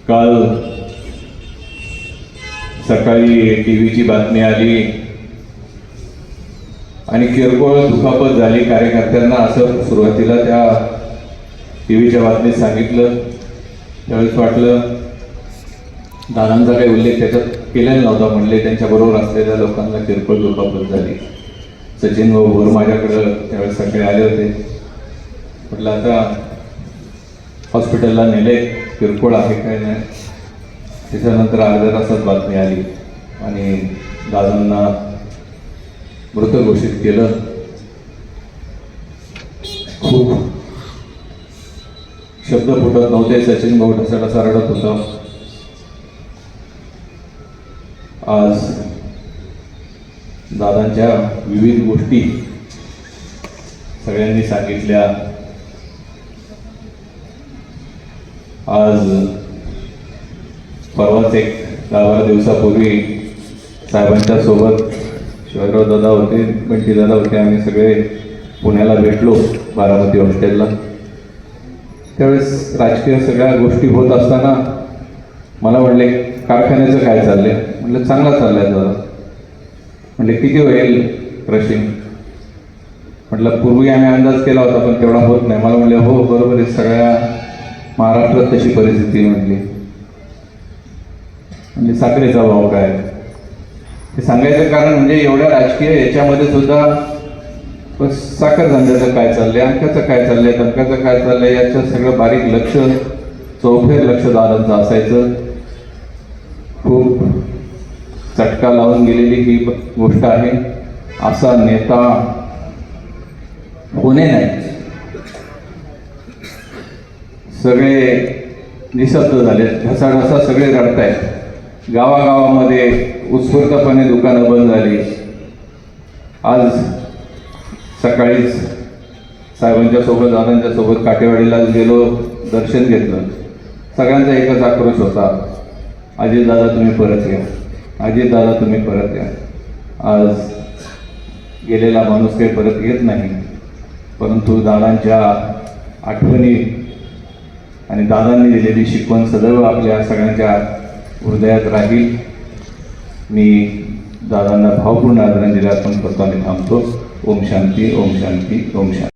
काल सकाळी टीव्हीची बातमी आली आणि किरकोळ दुखापत झाली कार्यकर्त्यांना, असं सुरुवातीला त्या टीव्हीच्या बातमीत सांगितलं. त्यावेळेस वाटलं दादांचा काही उल्लेख त्याच्यात केलेला नव्हता. म्हणले त्यांच्याबरोबर असलेल्या लोकांना किरकोळ दुखापत झाली. सचिन भाऊ भोर माझ्याकडं त्यावेळेस सकाळी आले होते. म्हटलं आता हॉस्पिटलला नेले, किरकोळ आहे काय नाही. त्याच्यानंतर अर्ध्या तासात बातमी आली आणि दादांना मृत घोषित केलं. खूप शब्द फुटत नव्हते. सचिन भाऊ ढसाढसा रडत होता. आज दादांच्या विविध गोष्टी सगळ्यांनी सांगितल्या. आज परवाच एक 10-12 दिवसापूर्वी साहेबांच्या सोबत शिवाजीराव दादा होते, बंटी दादा होते, आम्ही सगळे पुण्याला भेटलो बारामती हॉस्टेलला. त्यावेळेस राजकीय सगळ्या गोष्टी होत असताना मला म्हणले कारखान्याचं काय चाललंय. म्हटलं चांगला चाललंय दादा. म्हटले किती होईल क्रशिंग. म्हटलं पूर्वी आम्ही अंदाज केला होता पण तेवढा होत नाही. मला म्हणले हो बरोबर आहे, सगळ्या महाराष्ट्रात तशी परिस्थिती म्हटली. म्हणजे साखरेचा भाव काय. हे सांगायचं कारण म्हणजे एवढ्या राजकीय याच्यामध्ये सुद्धा साखर धंद्याचं काय चाललंय, अंकाचं काय चाललंय, तंकाचं काय चाललंय, याचं सगळं बारीक लक्ष, चौफेर लक्ष दादांचं असायचं. खूप चटका लावून गेलेली ही गोष्ट आहे. असा नेता होणे नाही. सगळे निशब्द झाले, ढसाढसा सगळे रडतायत. गावागावामध्ये उत्स्फूर्तपणे दुकानं बंद झाली. आज सकाळीच साहेबांच्या सोबत दादांच्या सोबत काटेवाडीला गेलो, दर्शन घेतलं. सगळ्यांचा एकच आक्रोश होता, अजितदादा तुम्ही परत या, अजितदादा तुम्ही परत या. आज गेलेला माणूस काही परत येत नाही, परंतु दादांच्या आठवणी आणि दादांनी दिलेली शिकवण सदैव आपल्या सगळ्यांच्या हृदयात राहील. मी दादांना भावपूर्ण आदरांजली अर्पण करतो आणि थांबतो. ओम शांती, ओम शांती, ओम शांती.